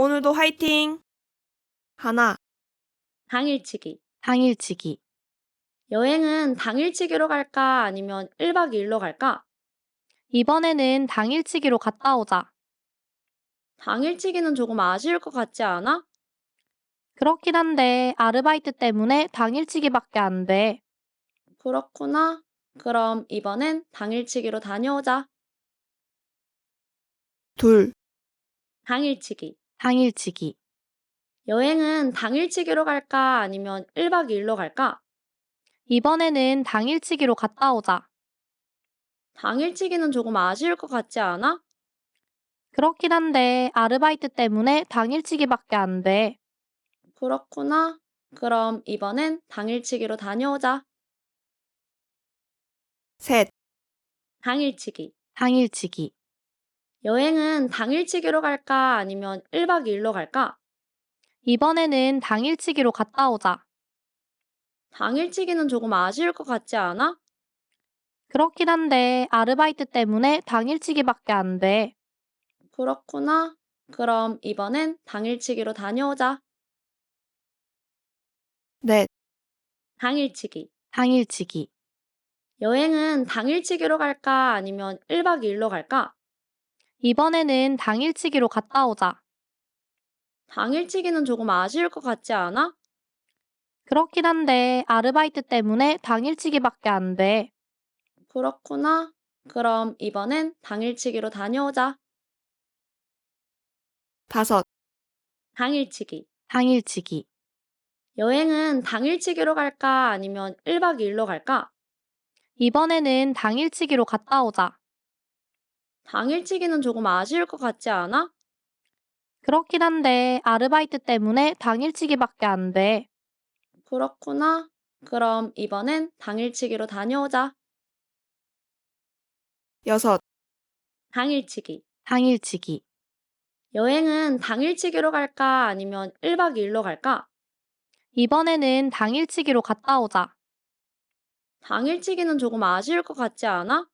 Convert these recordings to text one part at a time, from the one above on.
오늘도 화이팅! 하나, 당일치기. 당일치기. 여행은 당일치기로 갈까 아니면 1박 2일로 갈까? 이번에는 당일치기로 갔다 오자. 당일치기는 조금 아쉬울 것 같지 않아? 그렇긴 한데 아르바이트 때문에 당일치기밖에 안 돼. 그렇구나. 그럼 이번엔 당일치기로 다녀오자. 둘, 당일치기. 당일치기. 여행은 당일치기로 갈까 아니면 1박 2일로 갈까? 이번에는 당일치기로 갔다 오자. 당일치기는 조금 아쉬울 것 같지 않아? 그렇긴 한데 아르바이트 때문에 당일치기밖에 안 돼. 그렇구나. 그럼 이번엔 당일치기로 다녀오자. 셋, 당일치기. 당일치기. 여행은 당일치기로 갈까 아니면 1박 2일로 갈까? 이번에는 당일치기로 갔다 오자. 당일치기는 조금 아쉬울 것 같지 않아? 그렇긴 한데 아르바이트 때문에 당일치기밖에 안 돼. 그렇구나. 그럼 이번엔 당일치기로 다녀오자. 넷, 당일치기. 당일치기. 여행은 당일치기로 갈까 아니면 1박 2일로 갈까? 이번에는 당일치기로 갔다 오자. 당일치기는 조금 아쉬울 것 같지 않아? 그렇긴 한데 아르바이트 때문에 당일치기밖에 안 돼. 그렇구나. 그럼 이번엔 당일치기로 다녀오자. 다섯, 당일치기. 당일치기. 여행은 당일치기로 갈까 아니면 1박 2일로 갈까? 이번에는 당일치기로 갔다 오자. 당일치기는 조금 아쉬울 것 같지 않아? 그렇긴 한데 아르바이트 때문에 당일치기밖에 안 돼. 그렇구나. 그럼 이번엔 당일치기로 다녀오자. 여섯, 당일치기. 당일치기. 여행은 당일치기로 갈까 아니면 1박 2일로 갈까? 이번에는 당일치기로 갔다 오자. 당일치기는 조금 아쉬울 것 같지 않아?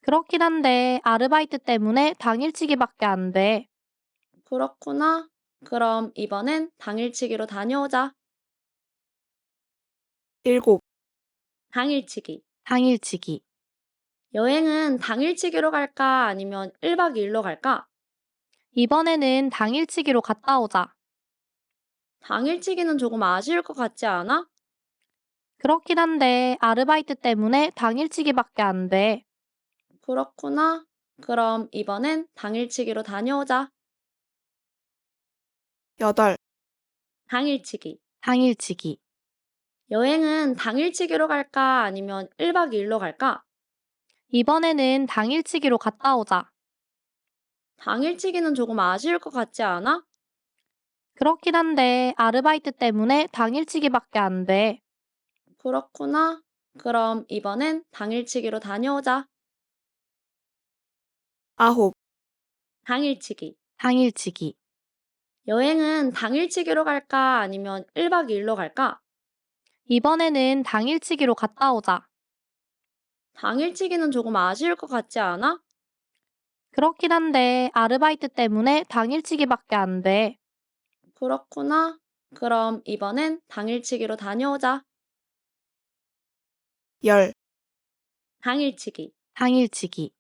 그렇긴 한데 아르바이트 때문에 당일치기밖에 안 돼. 그렇구나. 그럼 이번엔 당일치기로 다녀오자. 일곱, 당일치기. 당일치기. 여행은 당일치기로 갈까 아니면 1박 2일로 갈까? 이번에는 당일치기로 갔다 오자. 당일치기는 조금 아쉬울 것 같지 않아? 그렇긴 한데 아르바이트 때문에 당일치기밖에 안 돼. 그렇구나. 그럼 이번엔 당일치기로 다녀오자. 여덟, 당일치기. 당일치기. 여행은 당일치기로 갈까 아니면 1박 2일로 갈까? 이번에는 당일치기로 갔다 오자. 당일치기는 조금 아쉬울 것 같지 않아? 그렇긴 한데 아르바이트 때문에 당일치기밖에 안 돼. 그렇구나. 그럼 이번엔 당일치기로 다녀오자. 아홉, 당일치기. 당일치기. 여행은 당일치기로 갈까 아니면 1박 2일로 갈까? 이번에는 당일치기로 갔다 오자. 당일치기는 조금 아쉬울 것 같지 않아? 그렇긴 한데 아르바이트 때문에 당일치기밖에 안 돼. 그렇구나. 그럼 이번엔 당일치기로 다녀오자. 열, 당일치기. 당일치기.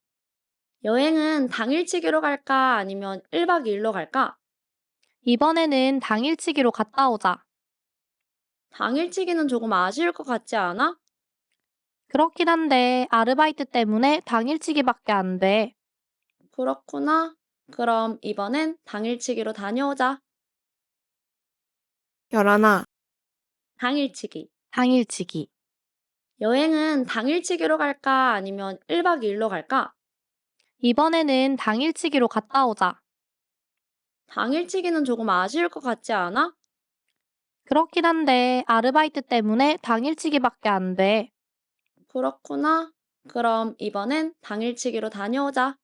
여행은 당일치기로 갈까 아니면 1박 2일로 갈까? 이번에는 당일치기로 갔다 오자. 당일치기는 조금 아쉬울 것 같지 않아? 그렇긴 한데 아르바이트 때문에 당일치기밖에 안 돼. 그렇구나. 그럼 이번엔 당일치기로 다녀오자. 열하나, 당일치기. 당일치기. 여행은 당일치기로 갈까 아니면 1박 2일로 갈까? 이번에는 당일치기로 갔다 오자. 당일치기는 조금 아쉬울 것 같지 않아? 그렇긴 한데 아르바이트 때문에 당일치기밖에 안 돼. 그렇구나. 그럼 이번엔 당일치기로 다녀오자.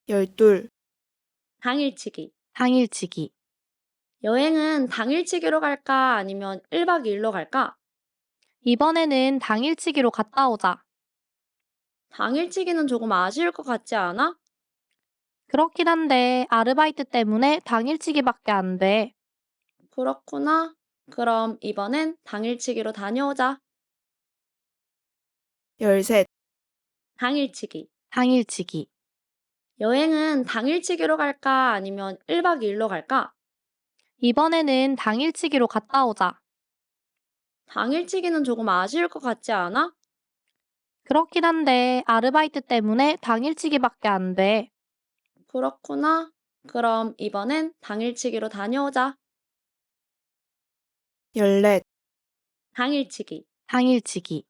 열둘, 당일치기. 당일치기. 여행은 당일치기로 갈까 아니면 1박 2일로 갈까? 이번에는 당일치기로 갔다 오자. 당일치기는 조금 아쉬울 것 같지 않아? 그렇긴 한데 아르바이트 때문에 당일치기밖에 안 돼. 그렇구나. 그럼 이번엔 당일치기로 다녀오자. 열셋, 당일치기. 당일치기. 여행은 당일치기로 갈까? 아니면 1박 2일로 갈까? 이번에는 당일치기로 갔다 오자. 당일치기는 조금 아쉬울 것 같지 않아? 그렇긴 한데 아르바이트 때문에 당일치기밖에 안 돼. 그렇구나. 그럼 이번엔 당일치기로 다녀오자. 열넷, 당일치기. 당일치기.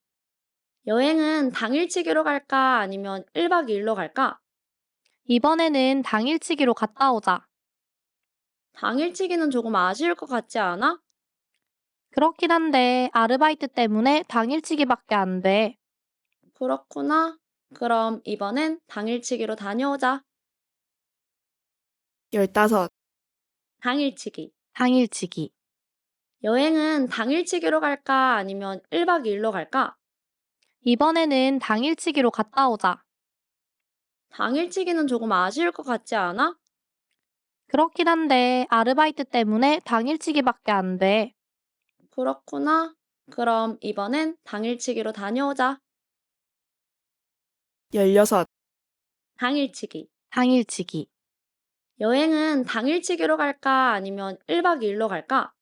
여행은 당일치기로 갈까? 아니면 1박 2일로 갈까? 이번에는 당일치기로 갔다 오자. 당일치기는 조금 아쉬울 것 같지 않아? 그렇긴 한데 아르바이트 때문에 당일치기밖에 안 돼. 그렇구나. 그럼 이번엔 당일치기로 다녀오자. 열다섯, 당일치기. 당일치기. 여행은 당일치기로 갈까? 아니면 1박 2일로 갈까? 이번에는 당일치기로 갔다 오자. 당일치기는 조금 아쉬울 것 같지 않아? 그렇긴 한데 아르바이트 때문에 당일치기밖에 안 돼. 그렇구나. 그럼 이번엔 당일치기로 다녀오자. 열여섯, 당일치기. 당일치기. 여행은 당일치기로 갈까? 아니면 1박 2일로 갈까?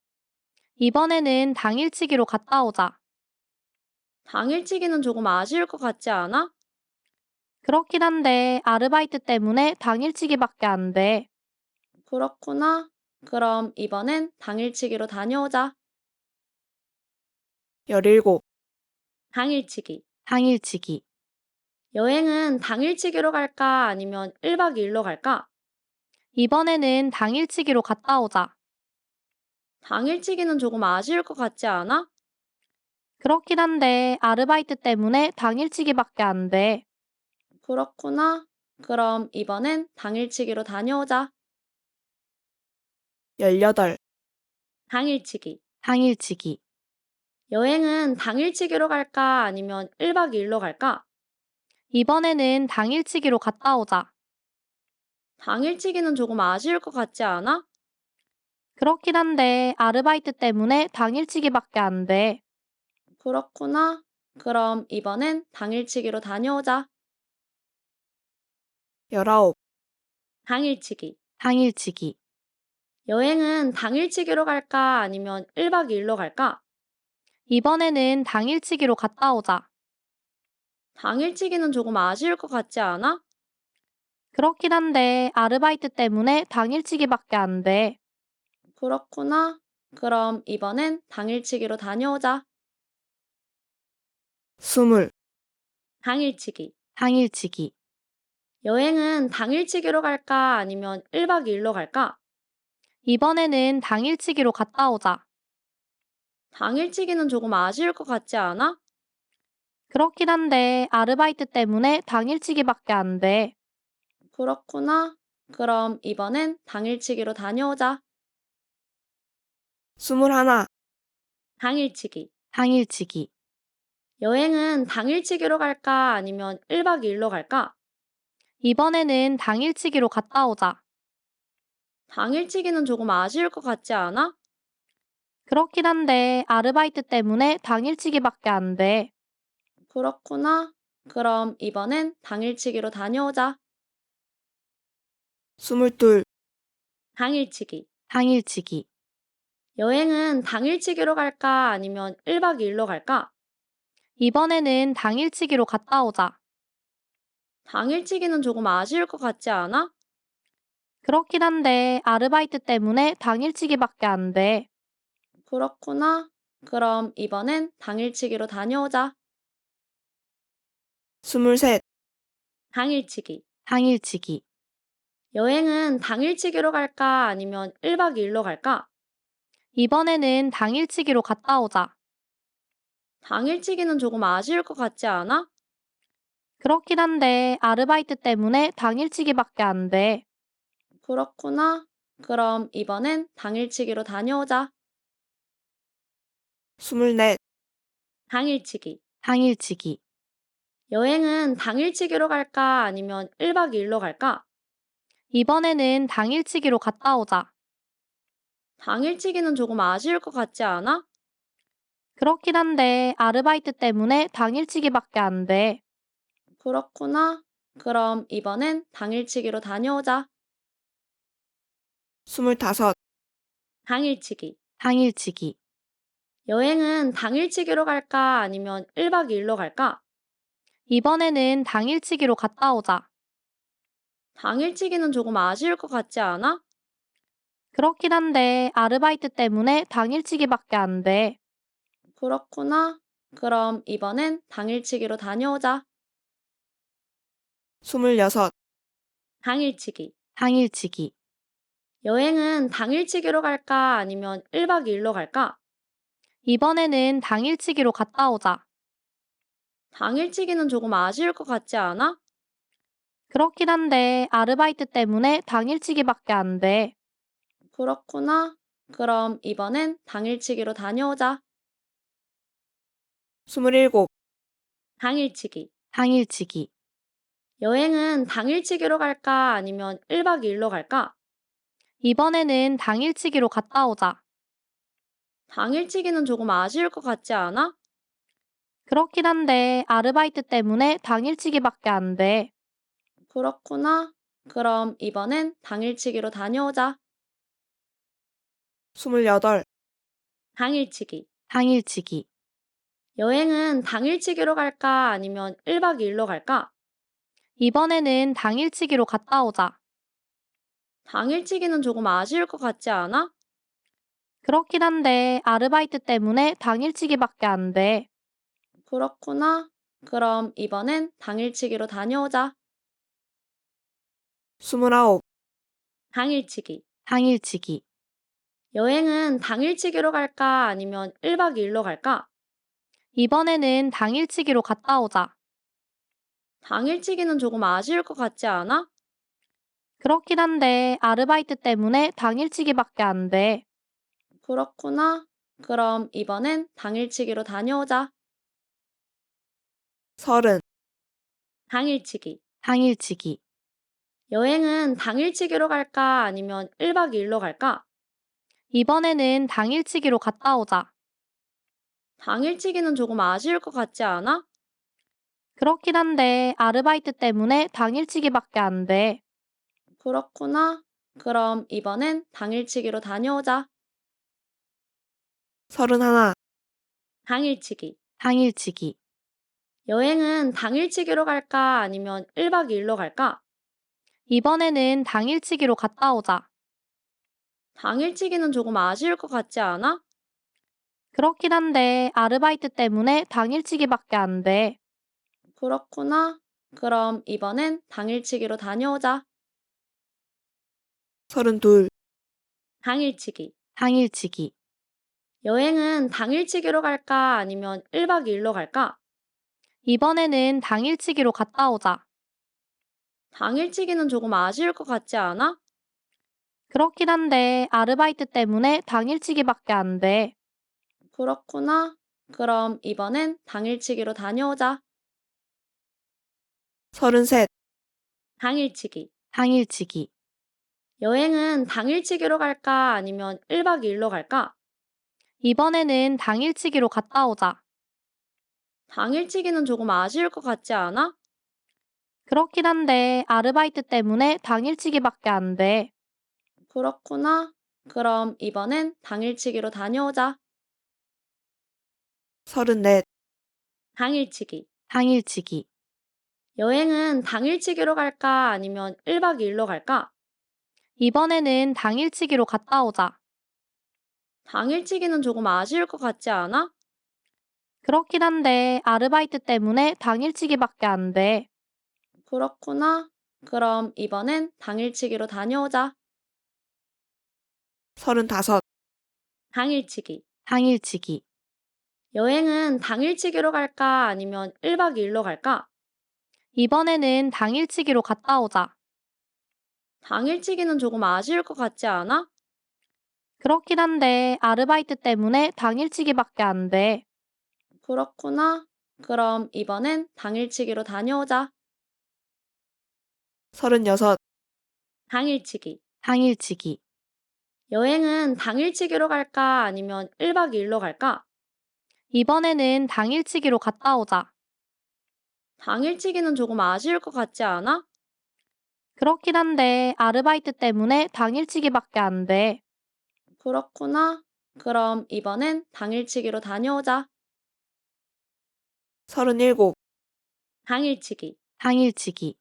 이번에는 당일치기로 갔다 오자. 당일치기는 조금 아쉬울 것 같지 않아? 그렇긴 한데 아르바이트 때문에 당일치기밖에 안 돼. 그렇구나. 그럼 이번엔 당일치기로 다녀오자. 열일곱, 당일치기. 당일치기. 여행은 당일치기로 갈까? 아니면 1박 2일로 갈까? 이번에는 당일치기로 갔다 오자. 당일치기는 조금 아쉬울 것 같지 않아? 그렇긴 한데 아르바이트 때문에 당일치기밖에 안 돼. 그렇구나. 그럼 이번엔 당일치기로 다녀오자. 열여덟, 당일치기. 당일치기. 여행은 당일치기로 갈까? 아니면 1박 2일로 갈까? 이번에는 당일치기로 갔다 오자. 당일치기는 조금 아쉬울 것 같지 않아? 그렇긴 한데 아르바이트 때문에 당일치기밖에 안 돼. 그렇구나. 그럼 이번엔 당일치기로 다녀오자. 열아홉, 당일치기. 당일치기. 여행은 당일치기로 갈까? 아니면 1박 2일로 갈까? 이번에는 당일치기로 갔다 오자. 당일치기는 조금 아쉬울 것 같지 않아? 그렇긴 한데 아르바이트 때문에 당일치기밖에 안 돼. 그렇구나. 그럼 이번엔 당일치기로 다녀오자. 스물, 당일치기. 당일치기. 여행은 당일치기로 갈까? 아니면 1박 2일로 갈까? 이번에는 당일치기로 갔다 오자. 당일치기는 조금 아쉬울 것 같지 않아? 그렇긴 한데 아르바이트 때문에 당일치기밖에 안 돼. 그렇구나. 그럼 이번엔 당일치기로 다녀오자. 스물하나, 당일치기. 당일치기. 여행은 당일치기로 갈까? 아니면 1박 2일로 갈까? 이번에는 당일치기로 갔다 오자. 당일치기는 조금 아쉬울 것 같지 않아? 그렇긴 한데 아르바이트 때문에 당일치기밖에 안 돼. 그렇구나. 그럼 이번엔 당일치기로 다녀오자. 스물둘, 당일치기. 당일치기. 여행은 당일치기로 갈까? 아니면 1박 2일로 갈까? 이번에는 당일치기로 갔다 오자. 당일치기는 조금 아쉬울 것 같지 않아? 그렇긴 한데 아르바이트 때문에 당일치기밖에 안 돼. 그렇구나. 그럼 이번엔 당일치기로 다녀오자. 스물셋, 당일치기. 당일치기. 여행은 당일치기로 갈까? 아니면 1박 2일로 갈까? 이번에는 당일치기로 갔다 오자. 당일치기는 조금 아쉬울 것 같지 않아? 그렇긴 한데 아르바이트 때문에 당일치기밖에 안 돼. 그렇구나. 그럼 이번엔 당일치기로 다녀오자. 스물넷, 당일치기. 당일치기. 여행은 당일치기로 갈까? 아니면 1박 2일로 갈까? 이번에는 당일치기로 갔다 오자. 당일치기는 조금 아쉬울 것 같지 않아? 그렇긴 한데 아르바이트 때문에 당일치기밖에 안 돼. 그렇구나. 그럼 이번엔 당일치기로 다녀오자. 25. 당일치기. 당일치기. 여행은 당일치기로 갈까 아니면 1박 2일로 갈까? 이번에는 당일치기로 갔다 오자. 당일치기는 조금 아쉬울 것 같지 않아? 그렇긴 한데 아르바이트 때문에 당일치기밖에 안 돼. 그렇구나. 그럼 이번엔 당일치기로 다녀오자. 26. 당일치기. 당일치기. 여행은 당일치기로 갈까 아니면 1박 2일로 갈까? 이번에는 당일치기로 갔다 오자. 당일치기는 조금 아쉬울 것 같지 않아? 그렇긴 한데 아르바이트 때문에 당일치기밖에 안 돼. 그렇구나. 그럼 이번엔 당일치기로 다녀오자. 27. 당일치기. 당일치기. 여행은 당일치기로 갈까 아니면 1박 2일로 갈까? 이번에는 당일치기로 갔다 오자. 당일치기는 조금 아쉬울 것 같지 않아? 그렇긴 한데 아르바이트 때문에 당일치기밖에 안 돼. 그렇구나. 그럼 이번엔 당일치기로 다녀오자. 28. 당일치기. 당일치기. 여행은 당일치기로 갈까 아니면 1박 2일로 갈까? 이번에는 당일치기로 갔다 오자. 당일치기는 조금 아쉬울 것 같지 않아? 그렇긴 한데 아르바이트 때문에 당일치기밖에 안 돼. 그렇구나. 그럼 이번엔 당일치기로 다녀오자. 29. 당일치기. 당일치기. 여행은 당일치기로 갈까 아니면 1박 2일로 갈까? 이번에는 당일치기로 갔다 오자. 당일치기는 조금 아쉬울 것 같지 않아? 그렇긴 한데 아르바이트 때문에 당일치기밖에 안 돼. 그렇구나. 그럼 이번엔 당일치기로 다녀오자. 30. 당일치기. 당일치기. 여행은 당일치기로 갈까 아니면 1박 2일로 갈까? 이번에는 당일치기로 갔다 오자. 당일치기는 조금 아쉬울 것 같지 않아? 그렇긴 한데 아르바이트 때문에 당일치기밖에 안 돼. 그렇구나. 그럼 이번엔 당일치기로 다녀오자. 31. 당일치기. 당일치기. 여행은 당일치기로 갈까 아니면 1박 2일로 갈까? 이번에는 당일치기로 갔다 오자. 당일치기는 조금 아쉬울 것 같지 않아? 그렇긴 한데 아르바이트 때문에 당일치기밖에 안 돼. 그렇구나. 그럼 이번엔 당일치기로 다녀오자. 32. 당일치기. 당일치기. 여행은 당일치기로 갈까 아니면 1박 2일로 갈까? 이번에는 당일치기로 갔다 오자. 당일치기는 조금 아쉬울 것 같지 않아? 그렇긴 한데 아르바이트 때문에 당일치기밖에 안 돼. 그렇구나. 그럼 이번엔 당일치기로 다녀오자. 33. 당일치기. 당일치기. 여행은 당일치기로 갈까 아니면 1박 2일로 갈까? 이번에는 당일치기로 갔다 오자. 당일치기는 조금 아쉬울 것 같지 않아? 그렇긴 한데 아르바이트 때문에 당일치기밖에 안 돼. 그렇구나. 그럼 이번엔 당일치기로 다녀오자. 34. 당일치기. 당일치기. 여행은 당일치기로 갈까 아니면 1박 2일로 갈까? 이번에는 당일치기로 갔다 오자. 당일치기는 조금 아쉬울 것 같지 않아? 그렇긴 한데 아르바이트 때문에 당일치기밖에 안 돼. 그렇구나. 그럼 이번엔 당일치기로 다녀오자. 35. 당일치기. 당일치기. 여행은 당일치기로 갈까 아니면 1박 2일로 갈까? 이번에는 당일치기로 갔다 오자. 당일치기는 조금 아쉬울 것 같지 않아? 그렇긴 한데 아르바이트 때문에 당일치기밖에 안 돼. 그렇구나. 그럼 이번엔 당일치기로 다녀오자. 36. 당일치기. 당일치기. 여행은 당일치기로 갈까? 아니면 1박 2일로 갈까? 이번에는 당일치기로 갔다 오자. 당일치기는 조금 아쉬울 것 같지 않아? 그렇긴 한데 아르바이트 때문에 당일치기밖에 안 돼. 그렇구나. 그럼 이번엔 당일치기로 다녀오자. 37. 당일치기. 당일치기.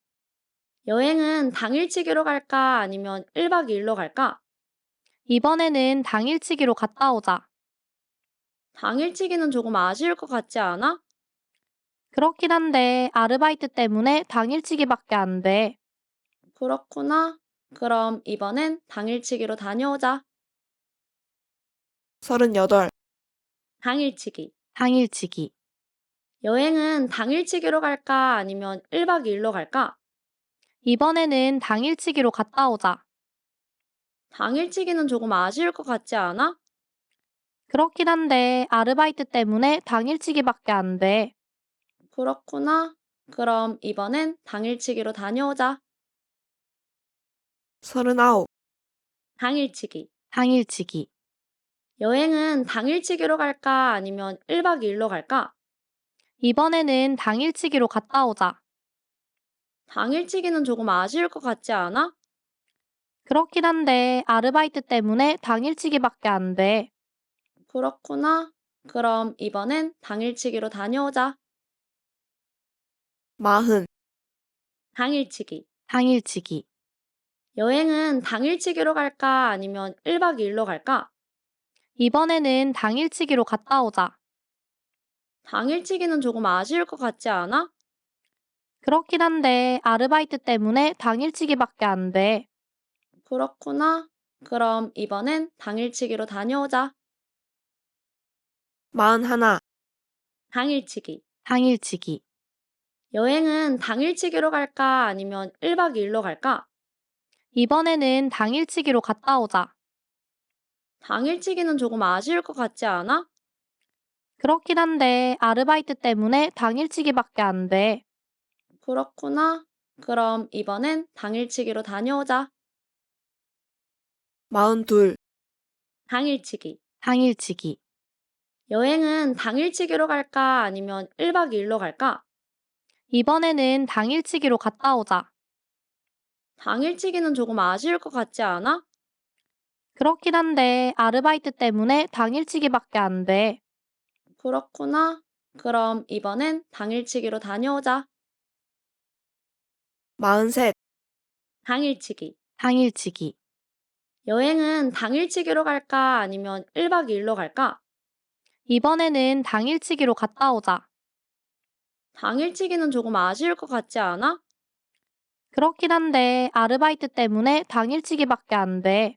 여행은 당일치기로 갈까? 아니면 1박 2일로 갈까? 이번에는 당일치기로 갔다 오자. 당일치기는 조금 아쉬울 것 같지 않아? 그렇긴 한데 아르바이트 때문에 당일치기밖에 안 돼. 그렇구나. 그럼 이번엔 당일치기로 다녀오자. 38. 당일치기. 당일치기. 여행은 당일치기로 갈까? 아니면 1박 2일로 갈까? 이번에는 당일치기로 갔다 오자. 당일치기는 조금 아쉬울 것 같지 않아? 그렇긴 한데 아르바이트 때문에 당일치기밖에 안 돼. 그렇구나. 그럼 이번엔 당일치기로 다녀오자. 39. 당일치기. 당일치기. 여행은 당일치기로 갈까? 아니면 1박 2일로 갈까? 이번에는 당일치기로 갔다 오자. 당일치기는 조금 아쉬울 것 같지 않아? 그렇긴 한데 아르바이트 때문에 당일치기밖에 안 돼. 그렇구나. 그럼 이번엔 당일치기로 다녀오자. 40. 당일치기. 당일치기. 여행은 당일치기로 갈까? 아니면 1박 2일로 갈까? 이번에는 당일치기로 갔다 오자. 당일치기는 조금 아쉬울 것 같지 않아? 그렇긴 한데 아르바이트 때문에 당일치기밖에 안 돼. 그렇구나. 그럼 이번엔 당일치기로 다녀오자. 41. 당일치기. 당일치기. 여행은 당일치기로 갈까? 아니면 1박 2일로 갈까? 이번에는 당일치기로 갔다 오자. 당일치기는 조금 아쉬울 것 같지 않아? 그렇긴 한데 아르바이트 때문에 당일치기밖에 안 돼. 그렇구나. 그럼 이번엔 당일치기로 다녀오자. 42. 당일치기. 당일치기. 여행은 당일치기로 갈까? 아니면 1박 2일로 갈까? 이번에는 당일치기로 갔다 오자. 당일치기는 조금 아쉬울 것 같지 않아? 그렇긴 한데 아르바이트 때문에 당일치기밖에 안 돼. 그렇구나. 그럼 이번엔 당일치기로 다녀오자. 43. 당일치기. 당일치기. 여행은 당일치기로 갈까? 아니면 1박 2일로 갈까? 이번에는 당일치기로 갔다 오자. 당일치기는 조금 아쉬울 것 같지 않아? 그렇긴 한데 아르바이트 때문에 당일치기밖에 안 돼.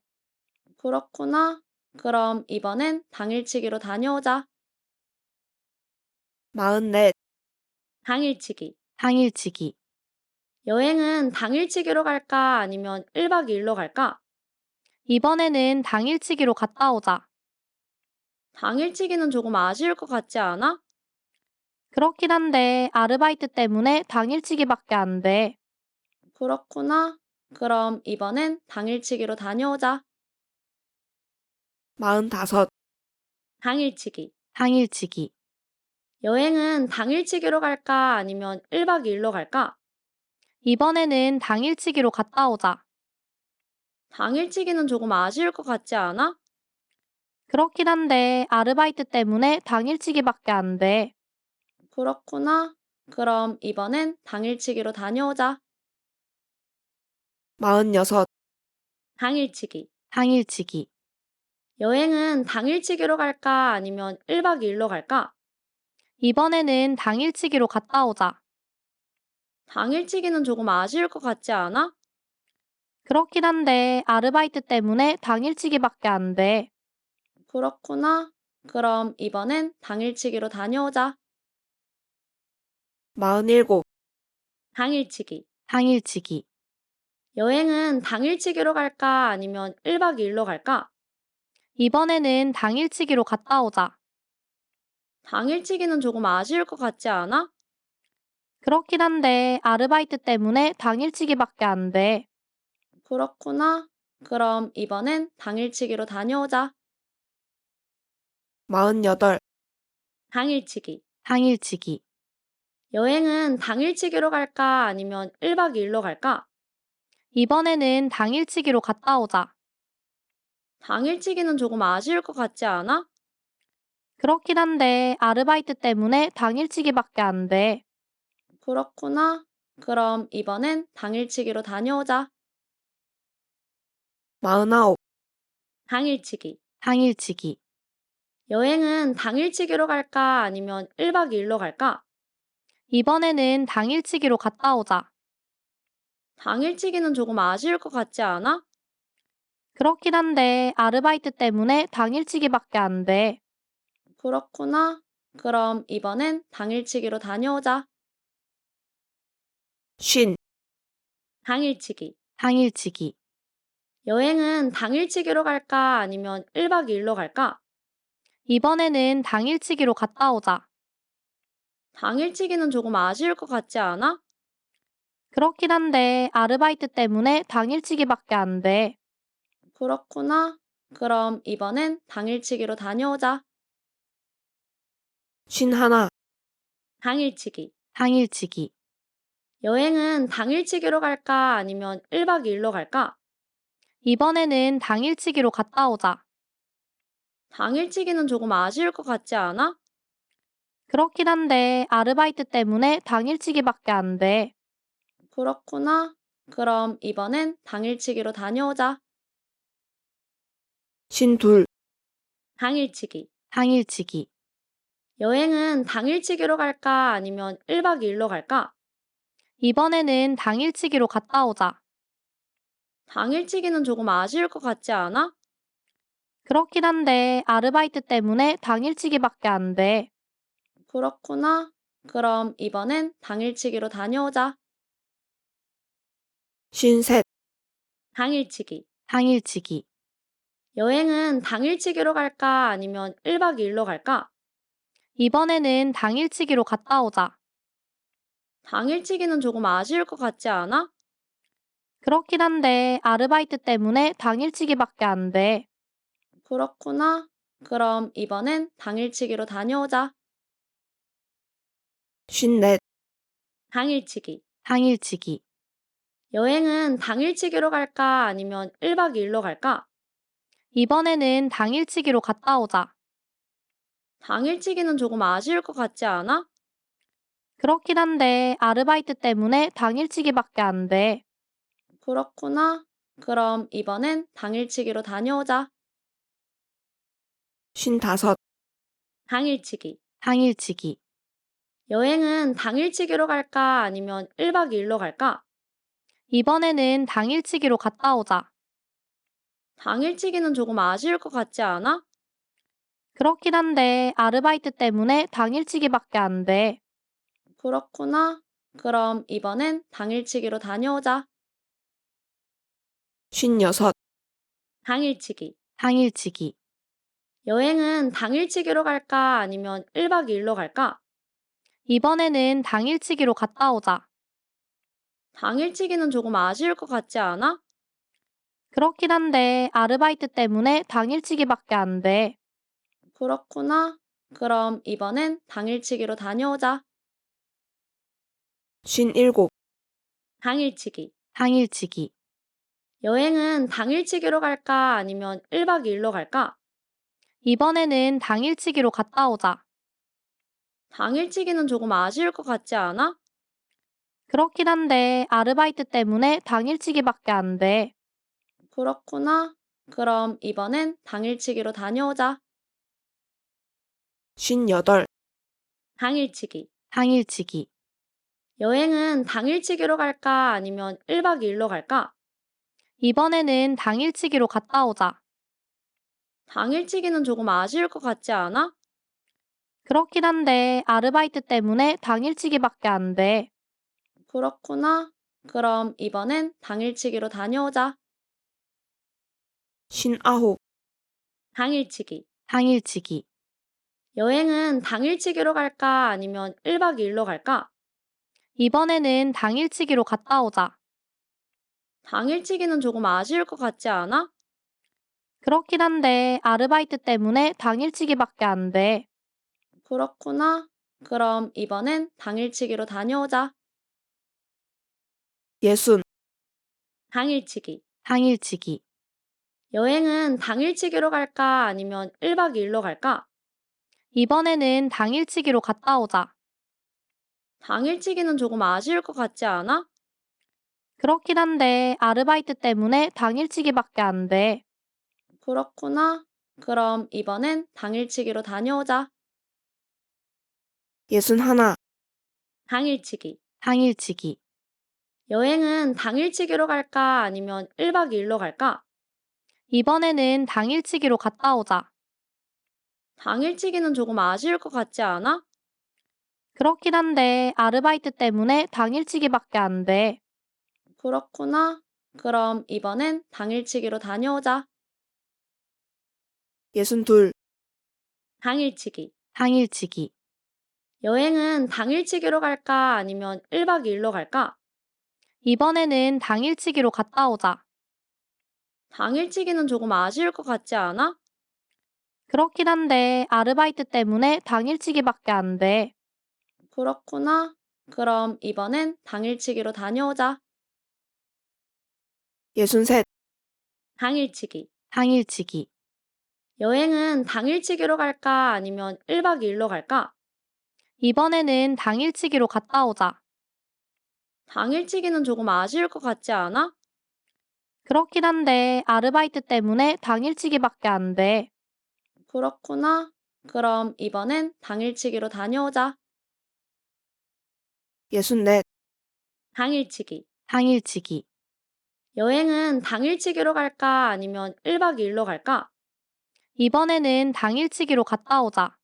그렇구나. 그럼 이번엔 당일치기로 다녀오자. 44. 당일치기. 당일치기. 여행은 당일치기로 갈까? 아니면 1박 2일로 갈까? 이번에는 당일치기로 갔다 오자. 당일치기는 조금 아쉬울 것 같지 않아? 그렇긴 한데 아르바이트 때문에 당일치기밖에 안 돼. 그렇구나. 그럼 이번엔 당일치기로 다녀오자. 45. 당일치기. 당일치기. 여행은 당일치기로 갈까? 아니면 1박 2일로 갈까? 이번에는 당일치기로 갔다 오자. 당일치기는 조금 아쉬울 것 같지 않아? 그렇긴 한데 아르바이트 때문에 당일치기밖에 안 돼. 그렇구나. 그럼 이번엔 당일치기로 다녀오자. 46. 당일치기. 당일치기. 여행은 당일치기로 갈까? 아니면 1박 2일로 갈까? 이번에는 당일치기로 갔다 오자. 당일치기는 조금 아쉬울 것 같지 않아? 그렇긴 한데 아르바이트 때문에 당일치기밖에 안 돼. 그렇구나. 그럼 이번엔 당일치기로 다녀오자. 47. 당일치기. 당일치기. 여행은 당일치기로 갈까? 아니면 1박 2일로 갈까? 이번에는 당일치기로 갔다 오자. 당일치기는 조금 아쉬울 것 같지 않아? 그렇긴 한데 아르바이트 때문에 당일치기밖에 안 돼. 그렇구나. 그럼 이번엔 당일치기로 다녀오자. 48. 당일치기. 당일치기. 여행은 당일치기로 갈까 아니면 1박 2일로 갈까? 이번에는 당일치기로 갔다 오자. 당일치기는 조금 아쉬울 것 같지 않아? 그렇긴 한데 아르바이트 때문에 당일치기밖에 안 돼. 그렇구나. 그럼 이번엔 당일치기로 다녀오자. 49. 당일치기. 당일치기. 여행은 당일치기로 갈까 아니면 1박 2일로 갈까? 이번에는 당일치기로 갔다 오자. 당일치기는 조금 아쉬울 것 같지 않아? 그렇긴 한데 아르바이트 때문에 당일치기밖에 안 돼. 그렇구나. 그럼 이번엔 당일치기로 다녀오자. 50. 당일치기. 당일치기. 여행은 당일치기로 갈까 아니면 1박 2일로 갈까? 이번에는 당일치기로 갔다 오자. 당일치기는 조금 아쉬울 것 같지 않아? 그렇긴 한데 아르바이트 때문에 당일치기밖에 안 돼. 그렇구나. 그럼 이번엔 당일치기로 다녀오자. 51. 당일치기. 당일치기. 여행은 당일치기로 갈까 아니면 1박 2일로 갈까? 이번에는 당일치기로 갔다 오자. 당일치기는 조금 아쉬울 것 같지 않아? 그렇긴 한데 아르바이트 때문에 당일치기밖에 안 돼. 그렇구나. 그럼 이번엔 당일치기로 다녀오자. 52. 당일치기. 당일치기. 여행은 당일치기로 갈까 아니면 1박 2일로 갈까? 이번에는 당일치기로 갔다 오자. 당일치기는 조금 아쉬울 것 같지 않아? 그렇긴 한데 아르바이트 때문에 당일치기밖에 안 돼. 그렇구나. 그럼 이번엔 당일치기로 다녀오자. 53. 당일치기. 당일치기. 여행은 당일치기로 갈까 아니면 1박 2일로 갈까? 이번에는 당일치기로 갔다 오자. 당일치기는 조금 아쉬울 것 같지 않아? 그렇긴 한데 아르바이트 때문에 당일치기밖에 안 돼. 그렇구나. 그럼 이번엔 당일치기로 다녀오자. 54. 당일치기. 당일치기. 여행은 당일치기로 갈까 아니면 1박 2일로 갈까? 이번에는 당일치기로 갔다 오자. 당일치기는 조금 아쉬울 것 같지 않아? 그렇긴 한데 아르바이트 때문에 당일치기밖에 안 돼. 그렇구나. 그럼 이번엔 당일치기로 다녀오자. 55. 당일치기. 당일치기. 여행은 당일치기로 갈까 아니면 1박 2일로 갈까? 이번에는 당일치기로 갔다 오자. 당일치기는 조금 아쉬울 것 같지 않아? 그렇긴 한데 아르바이트 때문에 당일치기밖에 안 돼. 그렇구나. 그럼 이번엔 당일치기로 다녀오자. 56. 당일치기. 당일치기. 여행은 당일치기로 갈까 아니면 1박 2일로 갈까? 이번에는 당일치기로 갔다 오자. 당일치기는 조금 아쉬울 것 같지 않아? 그렇긴 한데 아르바이트 때문에 당일치기밖에 안 돼. 그렇구나. 그럼 이번엔 당일치기로 다녀오자. 57. 당일치기. 당일치기. 여행은 당일치기로 갈까 아니면 1박 2일로 갈까? 이번에는 당일치기로 갔다 오자. 당일치기는 조금 아쉬울 것 같지 않아? 그렇긴 한데 아르바이트 때문에 당일치기밖에 안 돼. 그렇구나. 그럼 이번엔 당일치기로 다녀오자. 58. 당일치기. 당일치기. 여행은 당일치기로 갈까 아니면 1박 2일로 갈까? 이번에는 당일치기로 갔다 오자. 당일치기는 조금 아쉬울 것 같지 않아? 그렇긴 한데 아르바이트 때문에 당일치기밖에 안 돼. 그렇구나. 그럼 이번엔 당일치기로 다녀오자. 59. 당일치기. 당일치기. 여행은 당일치기로 갈까 아니면 1박 2일로 갈까? 이번에는 당일치기로 갔다 오자. 당일치기는 조금 아쉬울 것 같지 않아? 그렇긴 한데 아르바이트 때문에 당일치기밖에 안 돼. 그렇구나. 그럼 이번엔 당일치기로 다녀오자. 예순, 당일치기. 당일치기. 여행은 당일치기로 갈까? 아니면 1박 2일로 갈까? 이번에는 당일치기로 갔다 오자. 당일치기는 조금 아쉬울 것 같지 않아? 그렇긴 한데 아르바이트 때문에 당일치기밖에 안 돼. 그렇구나. 그럼 이번엔 당일치기로 다녀오자. 예순 하나, 당일치기. 당일치기. 여행은 당일치기로 갈까? 아니면 1박 2일로 갈까? 이번에는 당일치기로 갔다 오자. 당일치기는 조금 아쉬울 것 같지 않아? 그렇긴 한데 아르바이트 때문에 당일치기밖에 안 돼. 그렇구나. 그럼 이번엔 당일치기로 다녀오자. 예순 둘, 당일치기. 당일치기. 여행은 당일치기로 갈까? 아니면 1박 2일로 갈까? 이번에는 당일치기로 갔다 오자. 당일치기는 조금 아쉬울 것 같지 않아? 그렇긴 한데 아르바이트 때문에 당일치기밖에 안 돼. 그렇구나. 그럼 이번엔 당일치기로 다녀오자. 예순 셋, 당일치기. 당일치기. 여행은 당일치기로 갈까? 아니면 1박 2일로 갈까? 이번에는 당일치기로 갔다 오자. 당일치기는 조금 아쉬울 것 같지 않아? 그렇긴 한데 아르바이트 때문에 당일치기밖에 안 돼. 그렇구나. 그럼 이번엔 당일치기로 다녀오자. 예순 넷, 당일치기. 당일치기. 여행은 당일치기로 갈까? 아니면 1박 2일로 갈까? 이번에는 당일치기로 갔다 오자.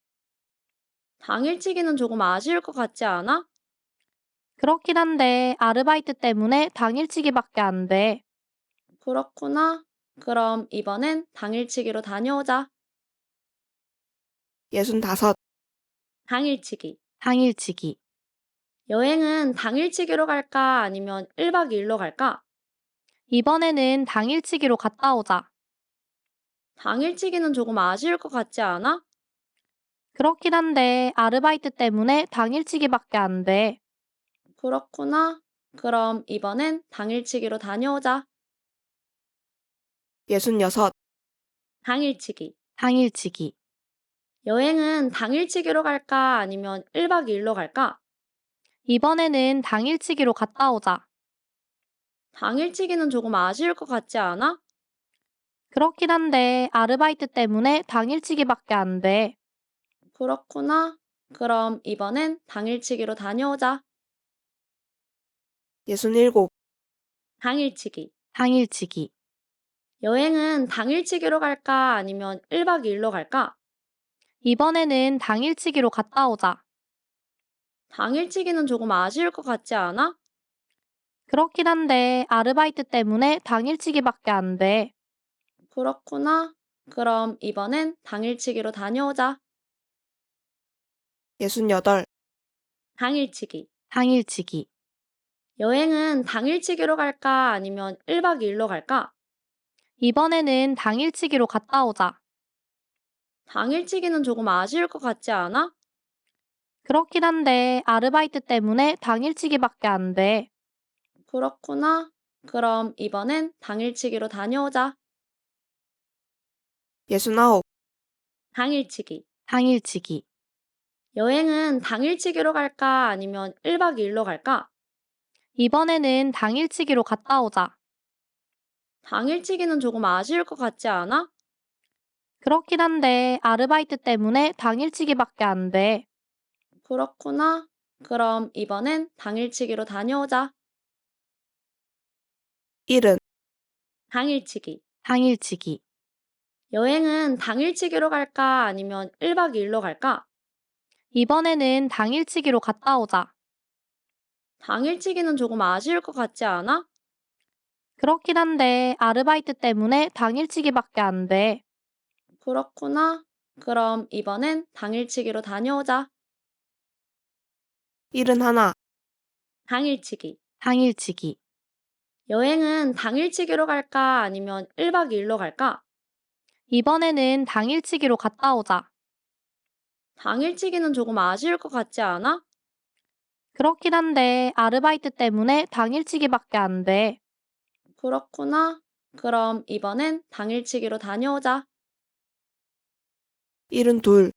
당일치기는 조금 아쉬울 것 같지 않아? 그렇긴 한데 아르바이트 때문에 당일치기밖에 안 돼. 그렇구나. 그럼 이번엔 당일치기로 다녀오자. 예순 다섯, 당일치기. 당일치기. 여행은 당일치기로 갈까? 아니면 1박 2일로 갈까? 이번에는 당일치기로 갔다 오자. 당일치기는 조금 아쉬울 것 같지 않아? 그렇긴 한데 아르바이트 때문에 당일치기밖에 안 돼. 그렇구나. 그럼 이번엔 당일치기로 다녀오자. 예순 여섯, 당일치기. 당일치기. 여행은 당일치기로 갈까? 아니면 1박 2일로 갈까? 이번에는 당일치기로 갔다 오자. 당일치기는 조금 아쉬울 것 같지 않아? 그렇긴 한데 아르바이트 때문에 당일치기밖에 안 돼. 그렇구나. 그럼 이번엔 당일치기로 다녀오자. 예순 일곱, 당일치기. 당일치기. 여행은 당일치기로 갈까? 아니면 1박 2일로 갈까? 이번에는 당일치기로 갔다 오자. 당일치기는 조금 아쉬울 것 같지 않아? 그렇긴 한데 아르바이트 때문에 당일치기밖에 안 돼. 그렇구나. 그럼 이번엔 당일치기로 다녀오자. 예순 여덟, 당일치기. 당일치기. 여행은 당일치기로 갈까? 아니면 1박 2일로 갈까? 이번에는 당일치기로 갔다 오자. 당일치기는 조금 아쉬울 것 같지 않아? 그렇긴 한데 아르바이트 때문에 당일치기밖에 안 돼. 그렇구나. 그럼 이번엔 당일치기로 다녀오자. 예순 아홉, 당일치기. 당일치기. 여행은 당일치기로 갈까? 아니면 1박 2일로 갈까? 이번에는 당일치기로 갔다 오자. 당일치기는 조금 아쉬울 것 같지 않아? 그렇긴 한데 아르바이트 때문에 당일치기밖에 안 돼. 그렇구나. 그럼 이번엔 당일치기로 다녀오자. 일은, 당일치기. 당일치기. 여행은 당일치기로 갈까? 아니면 1박 2일로 갈까? 이번에는 당일치기로 갔다 오자. 당일치기는 조금 아쉬울 것 같지 않아? 그렇긴 한데 아르바이트 때문에 당일치기밖에 안 돼. 그렇구나. 그럼 이번엔 당일치기로 다녀오자. 일은 하나, 당일치기. 당일치기. 여행은 당일치기로 갈까? 아니면 1박 2일로 갈까? 이번에는 당일치기로 갔다 오자. 당일치기는 조금 아쉬울 것 같지 않아? 그렇긴 한데 아르바이트 때문에 당일치기밖에 안 돼. 그렇구나. 그럼 이번엔 당일치기로 다녀오자. 72.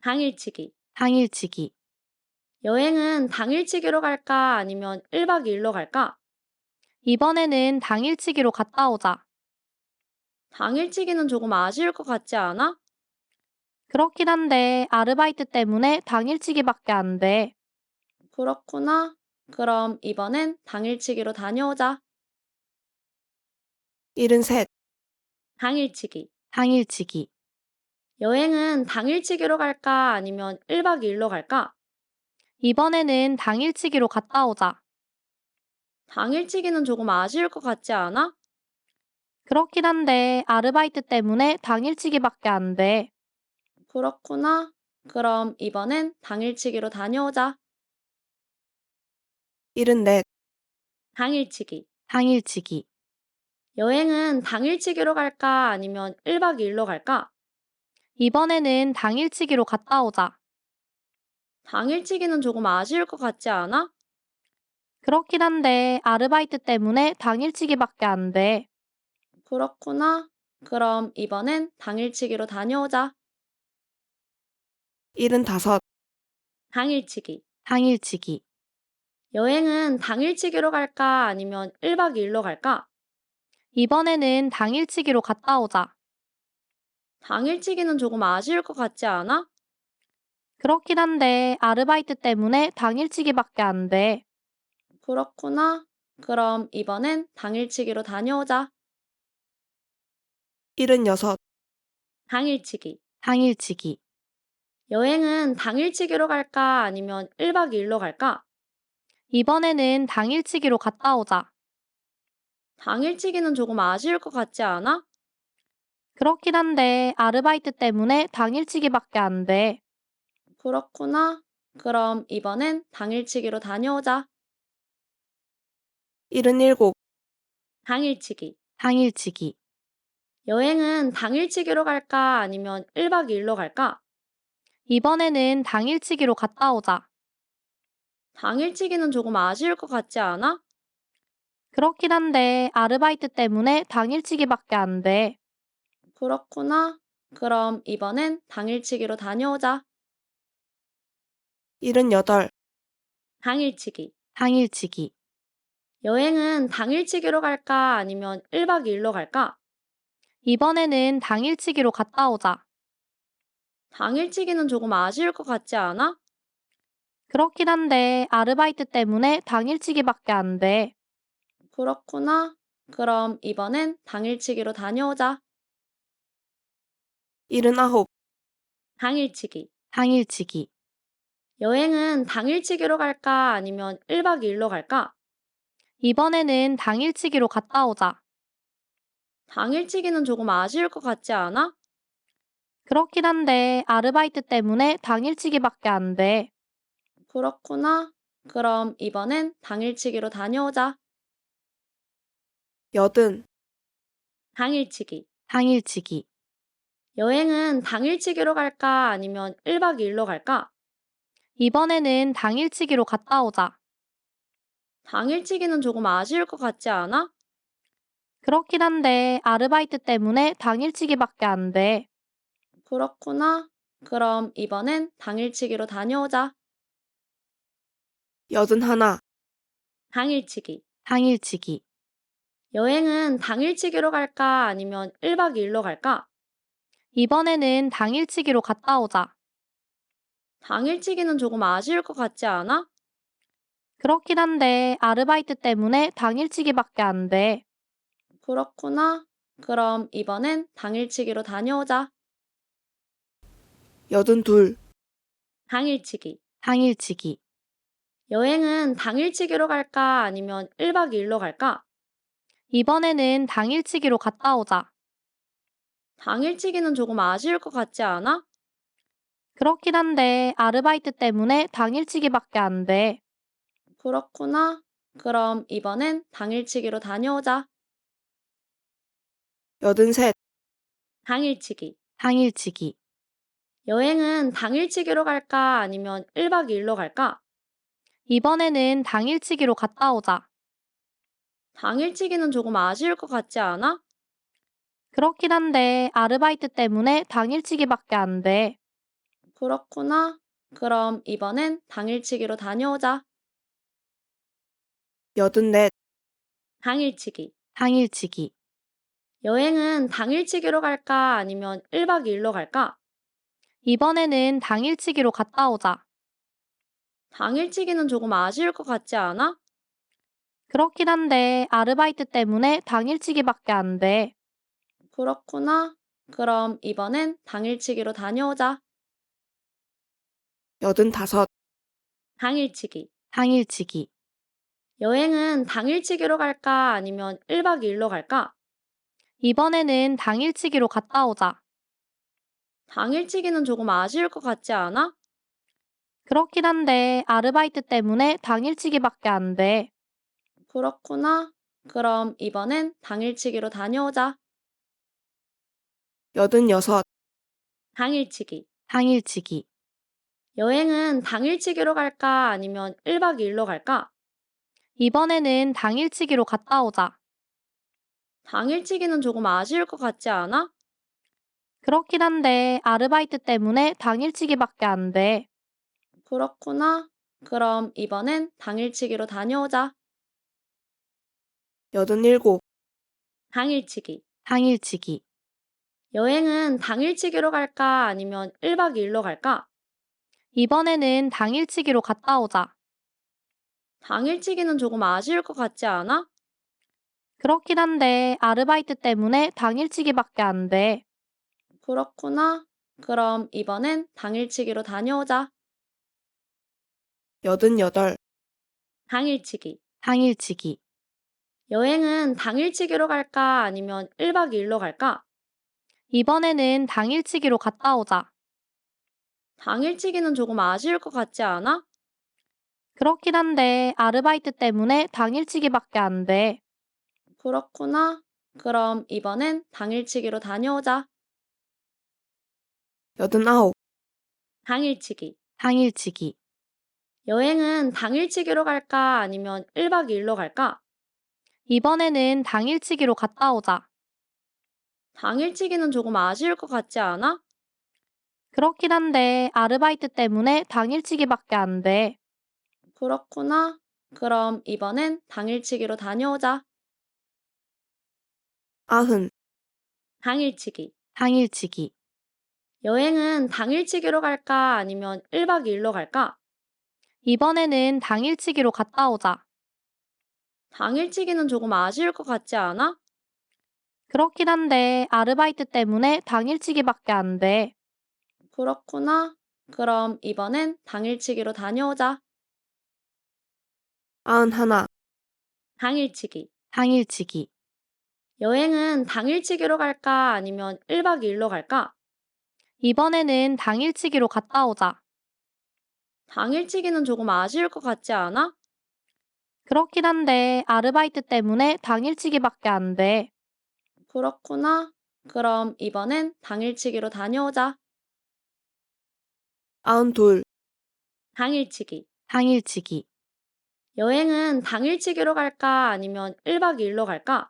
당일치기. 당일치기. 여행은 당일치기로 갈까? 아니면 1박 2일로 갈까? 이번에는 당일치기로 갔다 오자. 당일치기는 조금 아쉬울 것 같지 않아? 그렇긴 한데 아르바이트 때문에 당일치기밖에 안 돼. 그렇구나. 그럼 이번엔 당일치기로 다녀오자. 73. 당일치기. 당일치기. 여행은 당일치기로 갈까? 아니면 1박 2일로 갈까? 이번에는 당일치기로 갔다 오자. 당일치기는 조금 아쉬울 것 같지 않아? 그렇긴 한데 아르바이트 때문에 당일치기밖에 안 돼. 그렇구나. 그럼 이번엔 당일치기로 다녀오자. 74. 당일치기. 당일치기. 여행은 당일치기로 갈까? 아니면 1박 2일로 갈까? 이번에는 당일치기로 갔다 오자. 당일치기는 조금 아쉬울 것 같지 않아? 그렇긴 한데 아르바이트 때문에 당일치기밖에 안 돼. 그렇구나. 그럼 이번엔 당일치기로 다녀오자. 75. 당일치기. 당일치기. 여행은 당일치기로 갈까? 아니면 1박 2일로 갈까? 이번에는 당일치기로 갔다 오자. 당일치기는 조금 아쉬울 것 같지 않아? 그렇긴 한데 아르바이트 때문에 당일치기밖에 안 돼. 그렇구나. 그럼 이번엔 당일치기로 다녀오자. 76. 당일치기. 당일치기. 여행은 당일치기로 갈까? 아니면 1박 2일로 갈까? 이번에는 당일치기로 갔다 오자. 당일치기는 조금 아쉬울 것 같지 않아? 그렇긴 한데 아르바이트 때문에 당일치기밖에 안 돼. 그렇구나. 그럼 이번엔 당일치기로 다녀오자. 77. 당일치기. 당일치기. 여행은 당일치기로 갈까? 아니면 1박 2일로 갈까? 이번에는 당일치기로 갔다 오자. 당일치기는 조금 아쉬울 것 같지 않아? 그렇긴 한데 아르바이트 때문에 당일치기밖에 안 돼. 그렇구나. 그럼 이번엔 당일치기로 다녀오자. 78. 당일치기. 당일치기. 여행은 당일치기로 갈까? 아니면 1박 2일로 갈까? 이번에는 당일치기로 갔다 오자. 당일치기는 조금 아쉬울 것 같지 않아? 그렇긴 한데 아르바이트 때문에 당일치기밖에 안 돼. 그렇구나. 그럼 이번엔 당일치기로 다녀오자. 79. 당일치기. 당일치기. 여행은 당일치기로 갈까? 아니면 1박 2일로 갈까? 이번에는 당일치기로 갔다 오자. 당일치기는 조금 아쉬울 것 같지 않아? 그렇긴 한데 아르바이트 때문에 당일치기밖에 안 돼. 그렇구나. 그럼 이번엔 당일치기로 다녀오자. 80. 당일치기. 당일치기. 여행은 당일치기로 갈까? 아니면 1박 2일로 갈까? 이번에는 당일치기로 갔다 오자. 당일치기는 조금 아쉬울 것 같지 않아? 그렇긴 한데 아르바이트 때문에 당일치기밖에 안 돼. 그렇구나. 그럼 이번엔 당일치기로 다녀오자. 81. 당일치기. 당일치기. 여행은 당일치기로 갈까? 아니면 1박 2일로 갈까? 이번에는 당일치기로 갔다 오자. 당일치기는 조금 아쉬울 것 같지 않아? 그렇긴 한데 아르바이트 때문에 당일치기밖에 안 돼. 그렇구나. 그럼 이번엔 당일치기로 다녀오자. 82. 당일치기. 당일치기. 여행은 당일치기로 갈까? 아니면 1박 2일로 갈까? 이번에는 당일치기로 갔다 오자. 당일치기는 조금 아쉬울 것 같지 않아? 그렇긴 한데 아르바이트 때문에 당일치기밖에 안 돼. 그렇구나. 그럼 이번엔 당일치기로 다녀오자. 83. 당일치기. 당일치기. 여행은 당일치기로 갈까 아니면 1박 2일로 갈까? 이번에는 당일치기로 갔다 오자. 당일치기는 조금 아쉬울 것 같지 않아? 그렇긴 한데 아르바이트 때문에 당일치기밖에 안 돼. 그렇구나. 그럼 이번엔 당일치기로 다녀오자. 84. 당일치기. 당일치기. 여행은 당일치기로 갈까 아니면 1박 2일로 갈까? 이번에는 당일치기로 갔다 오자. 당일치기는 조금 아쉬울 것 같지 않아? 그렇긴 한데 아르바이트 때문에 당일치기밖에 안 돼. 그렇구나. 그럼 이번엔 당일치기로 다녀오자. 85. 당일치기. 당일치기. 여행은 당일치기로 갈까 아니면 1박 2일로 갈까? 이번에는 당일치기로 갔다 오자. 당일치기는 조금 아쉬울 것 같지 않아? 그렇긴 한데 아르바이트 때문에 당일치기밖에 안 돼. 그렇구나. 그럼 이번엔 당일치기로 다녀오자. 86. 당일치기. 당일치기. 여행은 당일치기로 갈까 아니면 1박 2일로 갈까? 이번에는 당일치기로 갔다 오자. 당일치기는 조금 아쉬울 것 같지 않아? 그렇긴 한데 아르바이트 때문에 당일치기밖에 안 돼. 그렇구나. 그럼 이번엔 당일치기로 다녀오자. 87. 당일치기. 당일치기. 여행은 당일치기로 갈까 아니면 1박 2일로 갈까? 이번에는 당일치기로 갔다 오자. 당일치기는 조금 아쉬울 것 같지 않아? 그렇긴 한데 아르바이트 때문에 당일치기밖에 안 돼. 그렇구나. 그럼 이번엔 당일치기로 다녀오자. 88. 당일치기. 당일치기. 여행은 당일치기로 갈까 아니면 1박 2일로 갈까? 이번에는 당일치기로 갔다 오자. 당일치기는 조금 아쉬울 것 같지 않아? 그렇긴 한데 아르바이트 때문에 당일치기밖에 안 돼. 그렇구나. 그럼 이번엔 당일치기로 다녀오자. 89. 당일치기. 당일치기. 여행은 당일치기로 갈까 아니면 1박 2일로 갈까? 이번에는 당일치기로 갔다 오자. 당일치기는 조금 아쉬울 것 같지 않아? 그렇긴 한데 아르바이트 때문에 당일치기밖에 안 돼. 그렇구나. 그럼 이번엔 당일치기로 다녀오자. 90. 당일치기. 당일치기. 여행은 당일치기로 갈까 아니면 1박 2일로 갈까? 이번에는 당일치기로 갔다 오자. 당일치기는 조금 아쉬울 것 같지 않아? 그렇긴 한데 아르바이트 때문에 당일치기밖에 안 돼. 그렇구나. 그럼 이번엔 당일치기로 다녀오자. 91. 당일치기. 당일치기. 여행은 당일치기로 갈까 아니면 1박 2일로 갈까? 이번에는 당일치기로 갔다 오자. 당일치기는 조금 아쉬울 것 같지 않아? 그렇긴 한데 아르바이트 때문에 당일치기밖에 안 돼. 그렇구나. 그럼 이번엔 당일치기로 다녀오자. 92. 당일치기. 당일치기. 여행은 당일치기로 갈까 아니면 1박 2일로 갈까?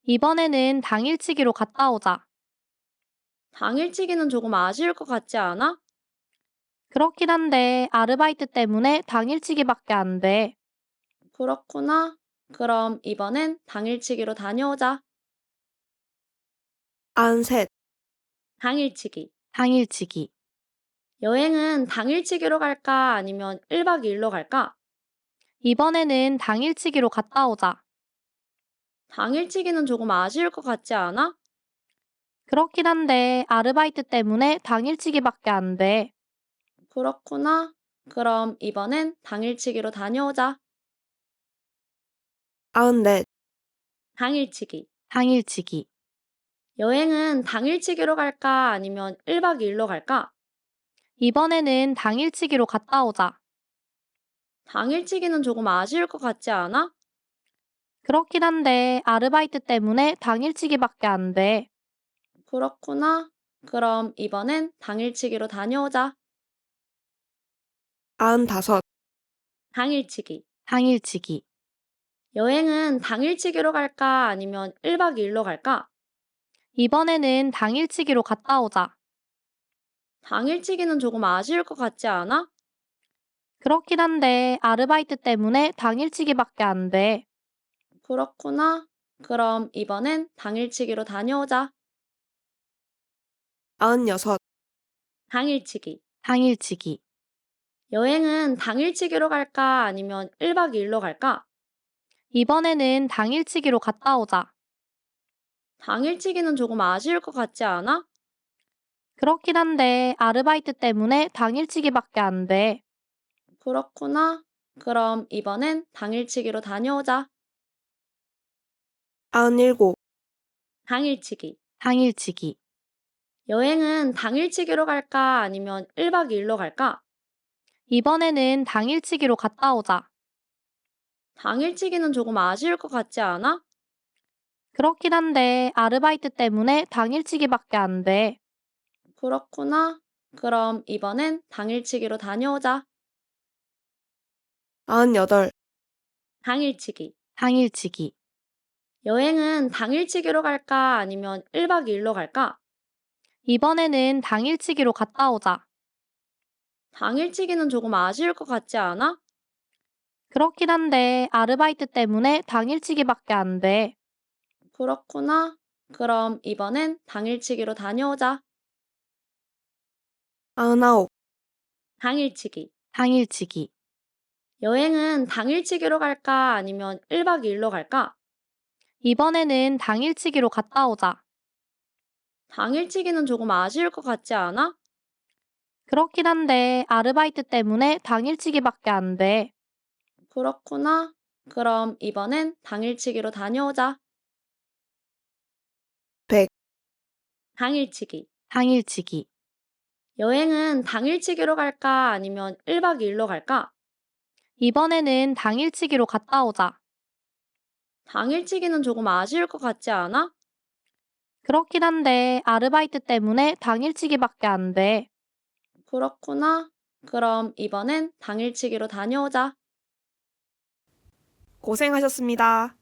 이번에는 당일치기로 갔다 오자. 당일치기는 조금 아쉬울 것 같지 않아? 그렇긴 한데 아르바이트 때문에 당일치기밖에 안 돼. 그렇구나. 그럼 이번엔 당일치기로 다녀오자. 93. 당일치기. 당일치기. 여행은 당일치기로 갈까 아니면 1박 2일로 갈까? 이번에는 당일치기로 갔다 오자. 당일치기는 조금 아쉬울 것 같지 않아? 그렇긴 한데 아르바이트 때문에 당일치기밖에 안 돼. 그렇구나. 그럼 이번엔 당일치기로 다녀오자. 94. 당일치기. 당일치기. 여행은 당일치기로 갈까 아니면 1박 2일로 갈까? 이번에는 당일치기로 갔다 오자. 당일치기는 조금 아쉬울 것 같지 않아? 그렇긴 한데 아르바이트 때문에 당일치기밖에 안 돼. 그렇구나. 그럼 이번엔 당일치기로 다녀오자. 95. 당일치기. 당일치기. 여행은 당일치기로 갈까 아니면 1박 2일로 갈까? 이번에는 당일치기로 갔다 오자. 당일치기는 조금 아쉬울 것 같지 않아? 그렇긴 한데 아르바이트 때문에 당일치기밖에 안 돼. 그렇구나. 그럼 이번엔 당일치기로 다녀오자. 96. 당일치기. 당일치기. 여행은 당일치기로 갈까 아니면 1박 2일로 갈까? 이번에는 당일치기로 갔다 오자. 당일치기는 조금 아쉬울 것 같지 않아? 그렇긴 한데 아르바이트 때문에 당일치기밖에 안 돼. 그렇구나. 그럼 이번엔 당일치기로 다녀오자. 97. 당일치기. 당일치기. 여행은 당일치기로 갈까 아니면 1박 2일로 갈까? 이번에는 당일치기로 갔다 오자. 당일치기는 조금 아쉬울 것 같지 않아? 그렇긴 한데 아르바이트 때문에 당일치기밖에 안 돼. 그렇구나. 그럼 이번엔 당일치기로 다녀오자. 98. 당일치기. 당일치기. 여행은 당일치기로 갈까 아니면 1박 2일로 갈까? 이번에는 당일치기로 갔다 오자. 당일치기는 조금 아쉬울 것 같지 않아? 그렇긴 한데 아르바이트 때문에 당일치기밖에 안 돼. 그렇구나. 그럼 이번엔 당일치기로 다녀오자. 99. 당일치기. 당일치기. 여행은 당일치기로 갈까 아니면 1박 2일로 갈까? 이번에는 당일치기로 갔다 오자. 당일치기는 조금 아쉬울 것 같지 않아? 그렇긴 한데 아르바이트 때문에 당일치기밖에 안 돼. 그렇구나. 그럼 이번엔 당일치기로 다녀오자. 100. 당일치기. 당일치기. 여행은 당일치기로 갈까 아니면 1박 2일로 갈까? 이번에는 당일치기로 갔다 오자. 당일치기는 조금 아쉬울 것 같지 않아? 그렇긴 한데 아르바이트 때문에 당일치기밖에 안 돼. 그렇구나. 그럼 이번엔 당일치기로 다녀오자. 고생하셨습니다.